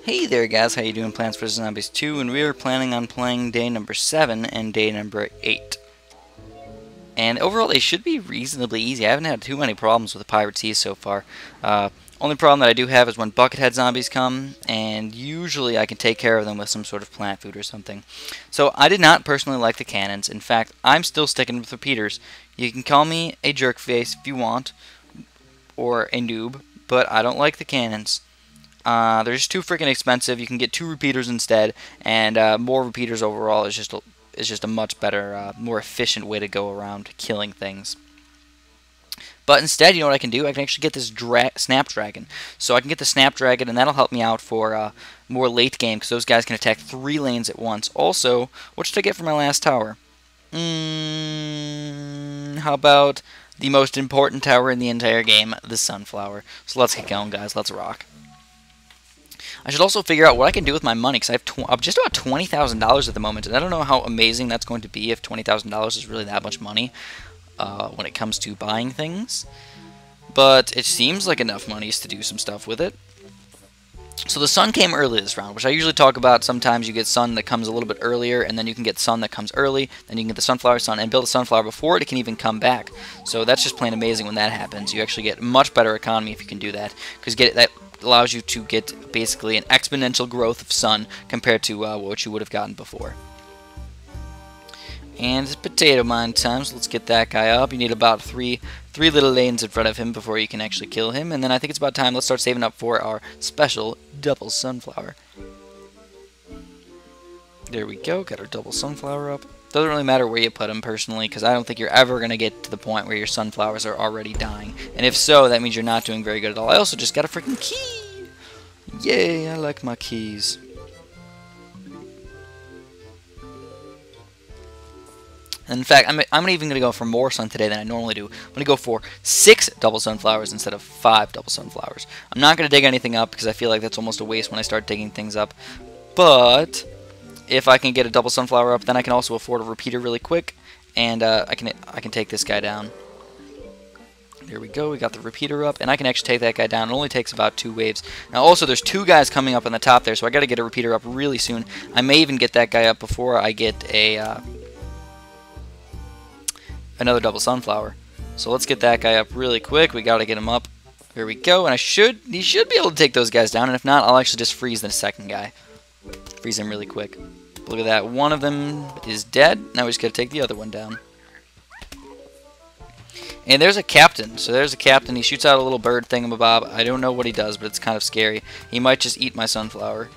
Hey there guys, how you doing? Plants vs. Zombies 2, and we are planning on playing day number 7 and day number 8. And overall they should be reasonably easy. I haven't had too many problems with the Pirate Seas so far. Only problem that I do have is when Buckethead zombies come, and usually I can take care of them with some sort of plant food or something. So I did not personally like the cannons. In fact, I'm still sticking with repeaters. You can call me a jerkface if you want, or a noob, but I don't like the cannons. They're just too freaking expensive. You can get 2 repeaters instead, and more repeaters overall is just a much better, more efficient way to go around killing things. But instead, you know what I can do? I can actually get this Snapdragon. So I can get the Snapdragon, and that'll help me out for more late game, because those guys can attack 3 lanes at once. Also, what should I get for my last tower? How about the most important tower in the entire game, the Sunflower? So let's get going, guys. Let's rock. I should also figure out what I can do with my money, because I'm just about $20,000 at the moment, and I don't know how amazing that's going to be if $20,000 is really that much money when it comes to buying things. But it seems like enough money to do some stuff with it. So the sun came early this round, which I usually talk about. Sometimes you get sun that comes a little bit earlier, and then you can get sun that comes early, then you can get the sunflower sun and build a sunflower before it can even come back. So that's just plain amazing when that happens. You actually get much better economy if you can do that, because that allows you to get basically an exponential growth of sun compared to what you would have gotten before. And it's potato mine time, so let's get that guy up. You need about three little lanes in front of him before you can actually kill him. And then I think it's about time, let's start saving up for our special double sunflower. There we go, got our double sunflower up. Doesn't really matter where you put them personally, because I don't think you're ever going to get to the point where your sunflowers are already dying. And if so, that means you're not doing very good at all. I also just got a freaking key! Yay, I like my keys. And in fact, I'm even going to go for more sun today than I normally do. I'm going to go for 6 double sunflowers instead of 5 double sunflowers. I'm not going to dig anything up, because I feel like that's almost a waste when I start digging things up. But if I can get a double sunflower up, then I can also afford a repeater really quick, and I can take this guy down. There we go, we got the repeater up, and I can actually take that guy down. It only takes about 2 waves. Now also, there's 2 guys coming up on the top there, so I got to get a repeater up really soon. I may even get that guy up before I get a another double sunflower. So let's get that guy up really quick. We got to get him up. There we go, and he should be able to take those guys down, and if not, I'll actually just freeze the second guy. Freeze him really quick. Look at that. One of them is dead. Now we just got to take the other one down. And there's a captain. So there's a captain. He shoots out a little bird thingamabob. I don't know what he does, but it's kind of scary. He might just eat my sunflower.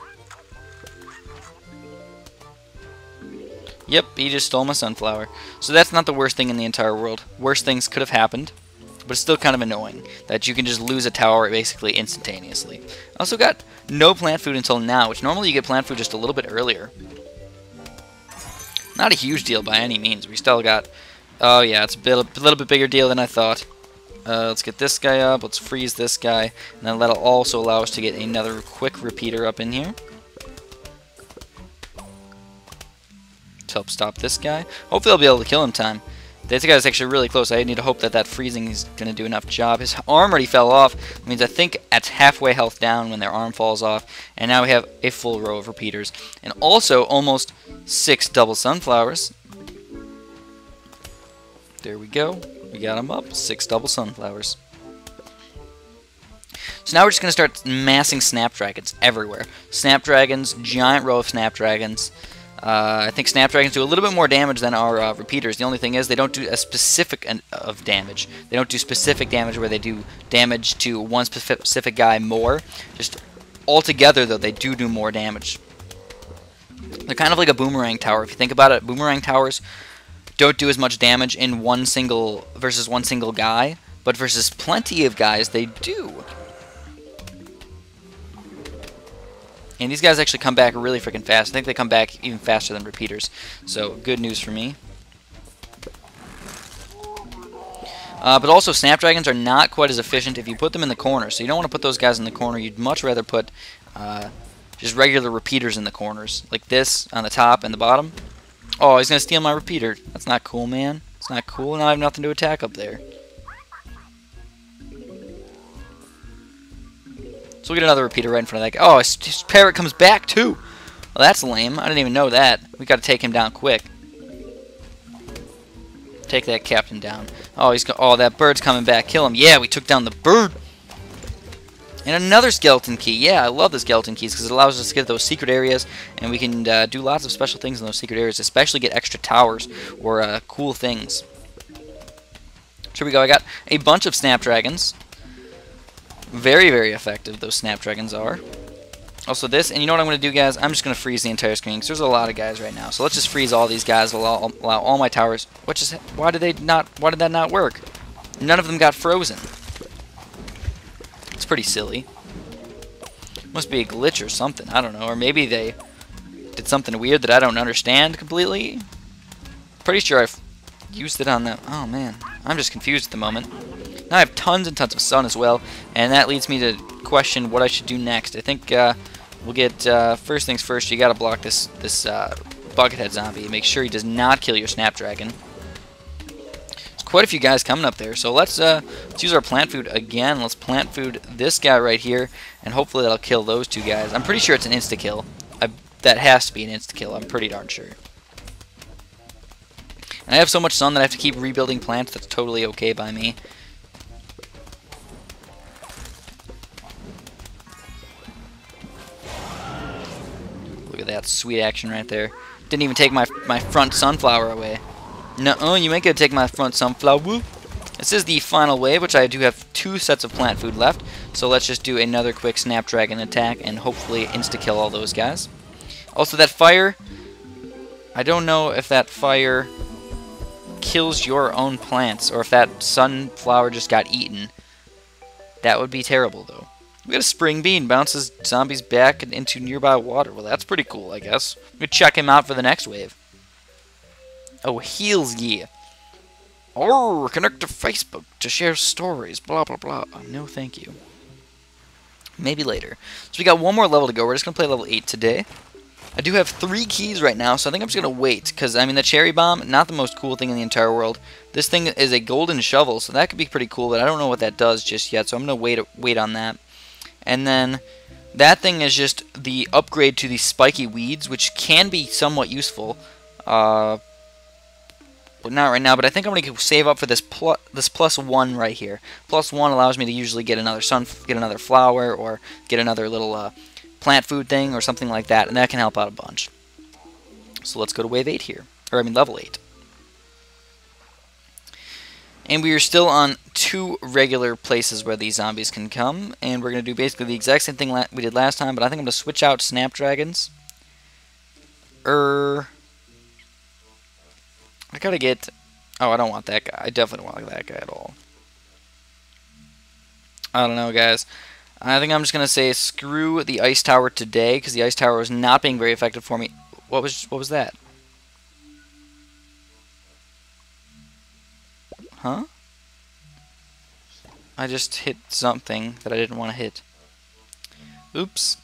Yep, he just stole my sunflower. So that's not the worst thing in the entire world. Worse things could have happened, but it's still kind of annoying that you can just lose a tower basically instantaneously. I also got no plant food until now, which normally you get plant food just a little bit earlier. Not a huge deal by any means. We still got... Oh yeah, it's a little bit bigger deal than I thought. Let's get this guy up. Let's freeze this guy. And then that'll also allow us to get another quick repeater up in here. To help stop this guy. Hopefully I'll be able to kill him in time. This guy's actually really close. I need to hope that that freezing is going to do enough job. His arm already fell off. It means I think it's halfway health down when their arm falls off. And now we have a full row of repeaters. And also almost 6 double sunflowers. There we go. We got them up. 6 double sunflowers. So now we're just going to start massing snapdragons everywhere. Snapdragons, giant row of snapdragons. I think snapdragons do a little bit more damage than our repeaters. The only thing is they don't do a specific of damage. They don't do specific damage where they do damage to one specific guy more. Just altogether, though, they do more damage. They're kind of like a boomerang tower. If you think about it, boomerang towers don't do as much damage in one single guy, but versus plenty of guys, they do. And these guys actually come back really freaking fast. I think they come back even faster than repeaters. So, good news for me. But also, snapdragons are not quite as efficient if you put them in the corner. So you don't want to put those guys in the corner. You'd much rather put just regular repeaters in the corners. Like this, on the top and the bottom. Oh, he's going to steal my repeater. That's not cool, man. It's not cool. Now I have nothing to attack up there. So we get another repeater right in front of that guy. Oh, his parrot comes back too. Well, that's lame. I didn't even know that. We got to take him down quick. Take that captain down. Oh, that bird's coming back. Kill him. Yeah, we took down the bird. And another skeleton key. Yeah, I love the skeleton keys because it allows us to get those secret areas, and we can do lots of special things in those secret areas, especially get extra towers or cool things. Here we go. I got a bunch of snapdragons. Very, very effective, those snapdragons are. Also this, and you know what I'm going to do, guys? I'm just going to freeze the entire screen because there's a lot of guys right now. So let's just freeze all these guys, allow all my towers. Why did that not work? None of them got frozen. It's pretty silly. Must be a glitch or something. I don't know. Or maybe they did something weird that I don't understand completely. Pretty sure I've used it on them. Oh, man. I'm just confused at the moment. Now I have tons and tons of sun as well, and that leads me to question what I should do next. I think we'll get, first things first, you gotta block this Buckethead zombie. Make sure he does not kill your Snapdragon. There's quite a few guys coming up there, so let's use our plant food again. Let's plant food this guy right here, and hopefully that'll kill those two guys. I'm pretty sure it's an insta-kill. That has to be an insta-kill, I'm pretty darn sure. And I have so much sun that I have to keep rebuilding plants. That's totally okay by me. Look at that sweet action right there. Didn't even take my front sunflower away. No, you ain't gonna take my front sunflower. This is the final wave, which I do have 2 sets of plant food left. So let's just do another quick Snapdragon attack and hopefully insta-kill all those guys. Also, that fire, I don't know if that fire kills your own plants or if that sunflower just got eaten. That would be terrible, though. We got a spring bean, bounces zombies back into nearby water. Well, that's pretty cool, I guess. We could check him out for the next wave. Oh, heals ye. Or connect to Facebook to share stories, blah, blah, blah. No, thank you. Maybe later. So we got one more level to go. We're just going to play level 8 today. I do have 3 keys right now, so I think I'm just going to wait. Because, I mean, the cherry bomb, not the most cool thing in the entire world. This thing is a golden shovel, so that could be pretty cool, but I don't know what that does just yet, so I'm going to wait on that. And then that thing is just the upgrade to the spiky weeds, which can be somewhat useful. But not right now, but I think I'm going to save up for this +1 right here. +1 allows me to usually get another flower, or get another little plant food thing, or something like that, and that can help out a bunch. So let's go to wave 8 here. Or, I mean, level 8. And we are still on 2 regular places where these zombies can come, and we're going to do basically the exact same thing we did last time, but I think I'm going to switch out Snapdragons. I gotta get... Oh, I don't want that guy. I definitely don't want that guy at all. I don't know, guys. I think I'm just going to say screw the ice tower today, because the ice tower was not being very effective for me. What was that? Huh? I just hit something that I didn't want to hit. Oops.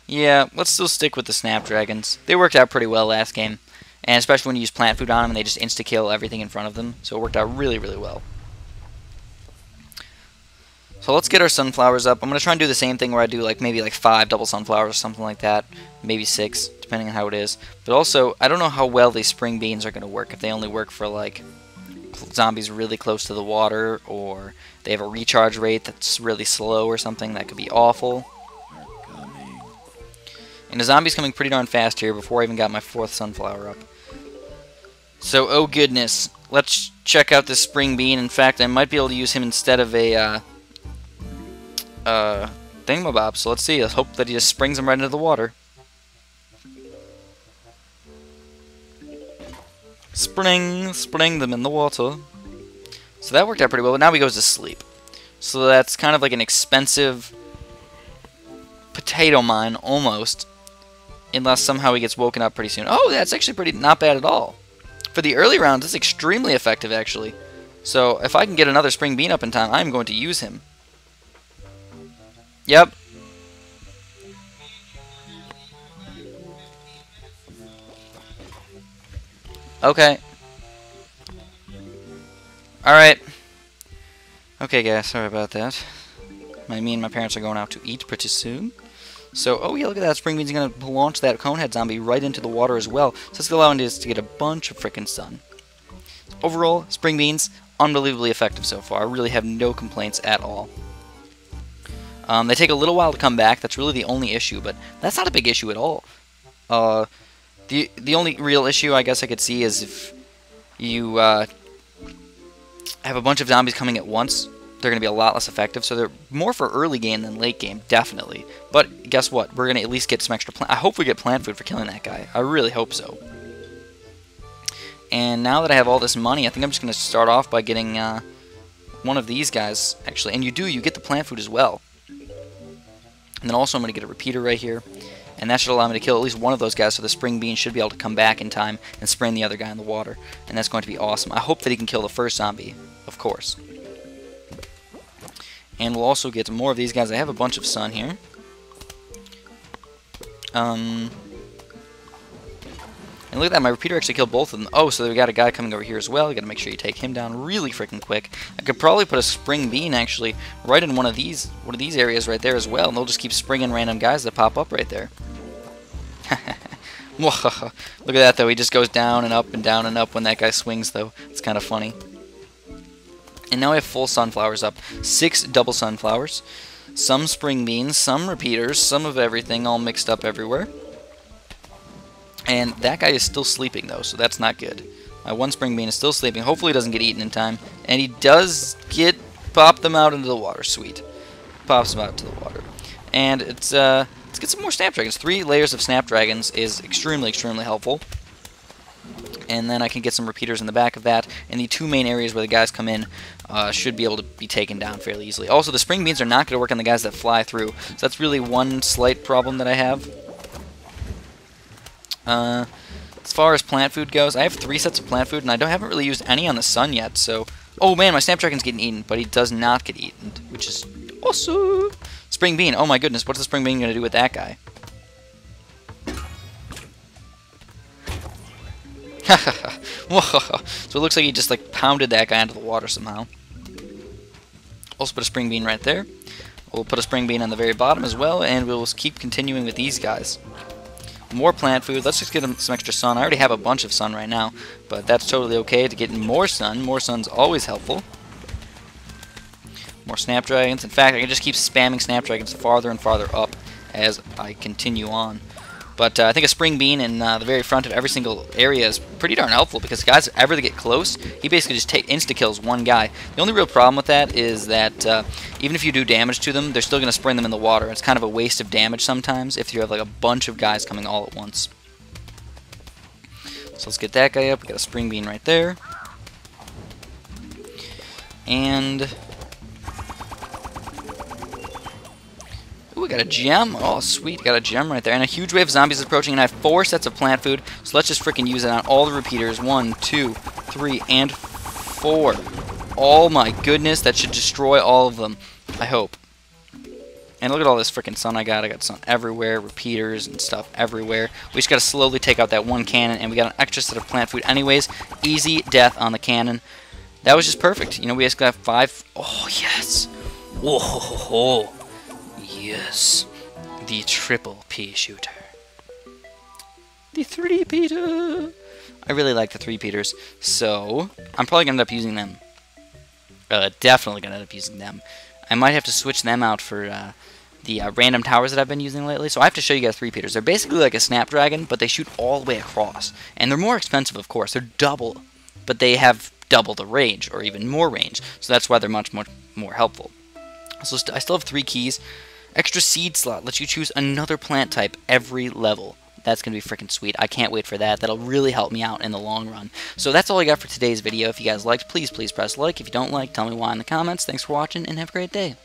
Yeah, let's still stick with the Snapdragons. They worked out pretty well last game. And especially when you use plant food on them and they just insta-kill everything in front of them. So it worked out really, really well. So let's get our sunflowers up. I'm going to try and do the same thing where I do maybe 5 double sunflowers or something like that. Maybe 6, depending on how it is. But also, I don't know how well these spring beans are going to work. If they only work for zombies really close to the water, or they have a recharge rate that's really slow or something. That could be awful. And the zombie's coming pretty darn fast here before I even got my 4th sunflower up. So, oh goodness, let's check out this spring bean. In fact, I might be able to use him instead of a thingamabob. So let's see. Let's hope that he just springs him right into the water. Spring them in the water. So that worked out pretty well. But now he goes to sleep. So that's kind of like an expensive potato mine, almost. Unless somehow he gets woken up pretty soon. Oh, that's actually not bad at all. For the early rounds, it's extremely effective, actually. So, if I can get another spring bean up in time, I'm going to use him. Yep. Okay. Alright. Okay, guys, sorry about that. Me and my parents are going out to eat pretty soon. So, oh yeah, look at that. Spring Bean's going to launch that Conehead zombie right into the water as well. So it's allowing us to get a bunch of frickin' sun. Overall, Spring Beans, unbelievably effective so far. I really have no complaints at all. They take a little while to come back. That's really the only issue, but that's not a big issue at all. The only real issue I guess I could see is if you have a bunch of zombies coming at once, they're going to be a lot less effective. So they're more for early game than late game, definitely. But guess what? We're going to at least get some extra plant. I hope we get plant food for killing that guy. I really hope so. And now that I have all this money, I think I'm just going to start off by getting one of these guys, actually. And you get the plant food as well. And then also I'm going to get a repeater right here. And that should allow me to kill at least one of those guys, so the Spring Bean should be able to come back in time and sprain the other guy in the water. And that's going to be awesome. I hope that he can kill the first zombie, of course. And we'll also get more of these guys. I have a bunch of sun here. And look at that, my repeater actually killed both of them. Oh, so we got a guy coming over here as well. We got to make sure you take him down really freaking quick. I could probably put a Spring Bean actually right in one of these areas right there as well, and they'll just keep springing random guys that pop up right there. Look at that though. He just goes down and up when that guy swings though. It's kind of funny. And now I have full sunflowers up. 6 double sunflowers, some Spring Beans, some repeaters, some of everything all mixed up everywhere. And that guy is still sleeping though, so that's not good. My one Spring Bean is still sleeping. Hopefully he doesn't get eaten in time. And he does pop them out into the water. Sweet. Pops them out to the water. And let's get some more Snapdragons. 3 layers of Snapdragons is extremely, extremely helpful. And then I can get some repeaters in the back of that. And the 2 main areas where the guys come in should be able to be taken down fairly easily. Also, the Spring Beans are not going to work on the guys that fly through. So that's really one slight problem that I have. As far as plant food goes, I have 3 sets of plant food, and I haven't really used any on the sun yet, so... Oh man, my Snapdragon's getting eaten, but he does not get eaten, which is awesome! Spring Bean, oh my goodness, what's the Spring Bean going to do with that guy? So it looks like he just like pounded that guy into the water somehow. Also put a Spring Bean right there. We'll put a Spring Bean on the very bottom as well, and we'll keep continuing with these guys. More plant food. Let's just get them some extra sun. I already have a bunch of sun right now, but that's totally okay to get more sun. More sun's always helpful. More Snapdragons. In fact, I can just keep spamming Snapdragons farther and farther up as I continue on. But I think a Spring Bean in the very front of every single area is pretty darn helpful, because guys, if ever they get close, he basically just insta-kills one guy. The only real problem with that is that even if you do damage to them, they're still going to spring them in the water. It's kind of a waste of damage sometimes if you have like a bunch of guys coming all at once. So let's get that guy up. We got a Spring Bean right there. And... ooh, we got a gem. Oh, sweet. Got a gem right there. And a huge wave of zombies is approaching, and I have 4 sets of plant food. So let's just freaking use it on all the repeaters. 1, 2, 3, and 4. Oh my goodness. That should destroy all of them. I hope. And look at all this freaking sun I got. I got sun everywhere. Repeaters and stuff everywhere. We just got to slowly take out that one cannon, and we got an extra set of plant food anyways. Easy death on the cannon. That was just perfect. You know, we just got 5. Oh, yes. Whoa. Yes, the triple pea shooter. The 3-peater. I really like the 3-peaters, so I'm probably going to end up using them. Definitely going to end up using them. I might have to switch them out for the random towers that I've been using lately. So I have to show you guys 3-peaters. They're basically like a Snapdragon, but they shoot all the way across. And they're more expensive, of course. They're double, but they have double the range, or even more range. So that's why they're much more helpful. So I still have 3 keys. Extra seed slot lets you choose another plant type every level. That's going to be freaking sweet. I can't wait for that. That'll really help me out in the long run. So that's all I got for today's video. If you guys liked, please press like. If you don't like, tell me why in the comments. Thanks for watching, and have a great day.